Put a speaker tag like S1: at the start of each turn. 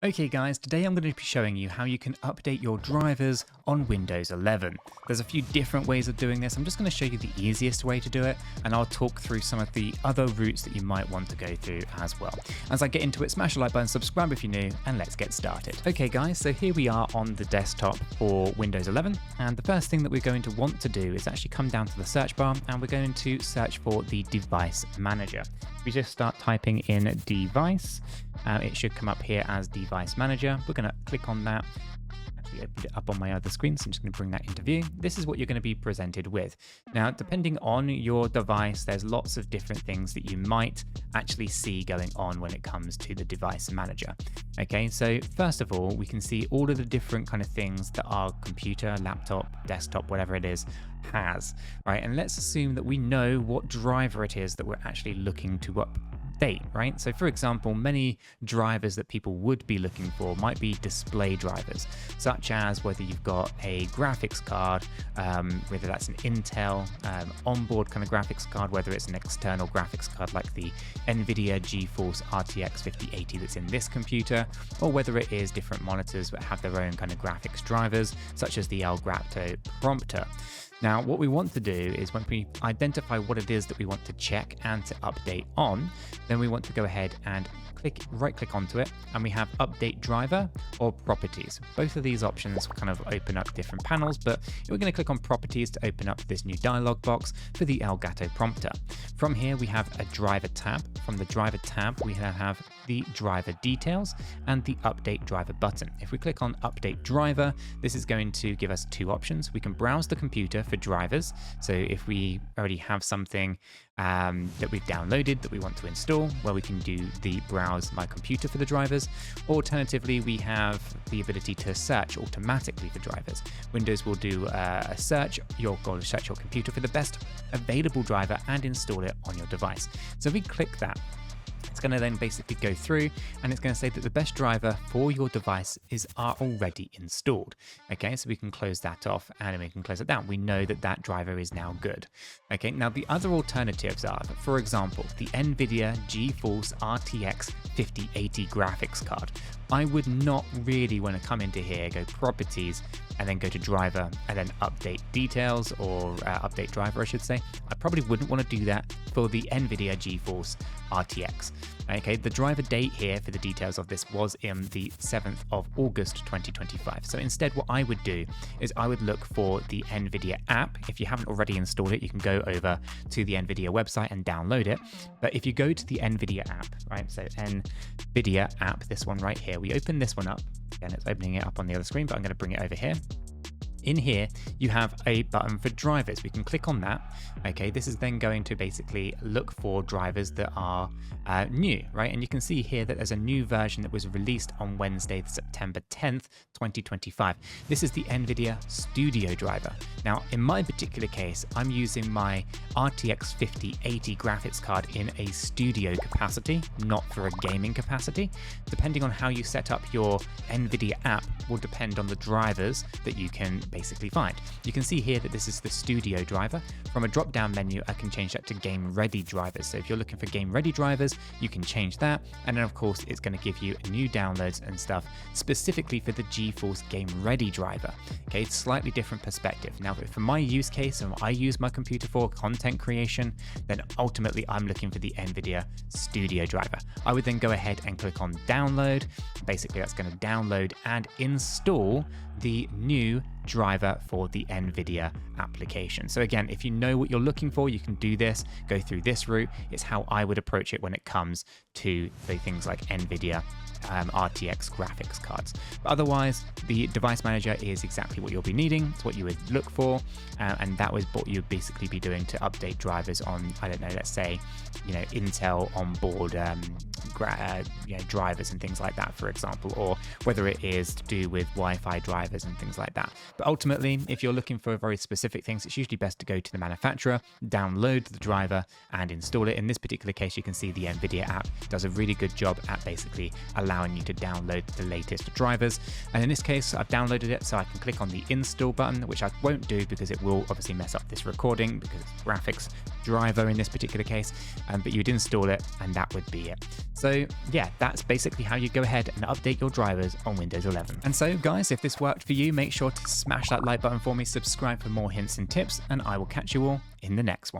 S1: Okay guys, today I'm going to be showing you how you can update your drivers on Windows 11. There's a few different ways of doing this. I'm just going to show you the easiest way to do it, and I'll talk through some of the other routes that you might want to go through as well. As I get into it, smash the like button, subscribe if you're new, and let's get started. Okay guys, so here we are on the desktop for Windows 11, and the first thing that we're going to want to do is actually come down to the search bar, and we're going to search for the device manager. We just start typing in device. It should come up here as device manager. We're going to click on that. Actually opened it up on my other screen, so I'm just going to bring that into view. This is what you're going to be presented with. Now, depending on your device, there's lots of different things that you might actually see going on when it comes to the device manager. Okay, so first of all, we can see all of the different kind of things that our computer, laptop, desktop, whatever it is, has, right? And let's assume that we know what driver it is that we're actually looking to update, right? So for example, many drivers that people would be looking for might be display drivers, such as whether you've got a graphics card, whether that's an Intel onboard kind of graphics card, whether it's an external graphics card like the Nvidia GeForce RTX 5080 that's in this computer, or whether it is different monitors that have their own kind of graphics drivers, such as the Elgato prompter. Now, what we want to do is when we identify what it is that we want to check and to update on, then we want to go ahead and right click onto it, and we have update driver or properties. Both of these options kind of open up different panels, but we're going to click on properties to open up this new dialog box for the Elgato prompter. From here, we have a driver tab. From the driver tab, we have the driver details and the update driver button. If we click on update driver, this is going to give us two options. We can browse the computer for drivers. So if we already have something that we've downloaded that we want to install, well, we can do the browse my computer for the drivers. Alternatively, we have the ability to search automatically for drivers. Windows will do a search. You'll go to search your computer for the best available driver and install it on your device. So if we click that, it's going to then basically go through, and it's going to say that the best driver for your device are already installed. Okay, so we can close that off and we can close it down. We know that that driver is now good. Okay, now the other alternatives are, for example, the Nvidia GeForce RTX 5080 graphics card. I would not really want to come into here, go properties, and then go to driver and then update details, or update driver, I should say. I probably wouldn't want to do that for the Nvidia GeForce RTX. Okay, the driver date here for the details of this was in the 7th of August 2025. So instead, what I would do is I would look for the Nvidia app. If you haven't already installed it, you can go over to the Nvidia website and download it. But if you go to the Nvidia app, right, so Nvidia app, this one right here, we open this one up. Again, it's opening it up on the other screen, but I'm going to bring it over here. In here, you have a button for drivers. We can click on that. Okay, this is then going to basically look for drivers that are new, right? And you can see here that there's a new version that was released on Wednesday, September 10th, 2025. This is the Nvidia Studio driver. Now, in my particular case, I'm using my RTX 5080 graphics card in a studio capacity, not for a gaming capacity. Depending on how you set up your Nvidia app will depend on the drivers that you can basically find. You can see here that this is the studio driver. From a drop-down menu, I can change that to game-ready drivers. So if you're looking for game-ready drivers, you can change that. And then of course, it's going to give you new downloads and stuff specifically for the GeForce game-ready driver. Okay, it's slightly different perspective. Now, for my use case and what I use my computer for, content creation, then ultimately I'm looking for the Nvidia Studio driver. I would then go ahead and click on download. Basically, that's going to download and install the new driver for the Nvidia application. So again, if you know what you're looking for, you can do this, go through this route. It's how I would approach it when it comes to things like Nvidia RTX graphics cards. But otherwise, the device manager is exactly what you'll be needing. It's what you would look for, and that was what you'd basically be doing to update drivers on, I don't know, let's say, Intel onboard drivers and things like that, for example, or whether it is to do with Wi-Fi drivers and things like that. But ultimately, if you're looking for very specific things, it's usually best to go to the manufacturer, download the driver and install it. In this particular case, you can see the Nvidia app does a really good job at basically allowing you to download the latest drivers. And in this case, I've downloaded it, so I can click on the install button, which I won't do because it will obviously mess up this recording because it's graphics driver in this particular case, but you'd install it and that would be it. So yeah, that's basically how you go ahead and update your drivers on Windows 11. And so guys, if this worked for you, make sure to smash that like button for me, subscribe for more hints and tips, and I will catch you all in the next one.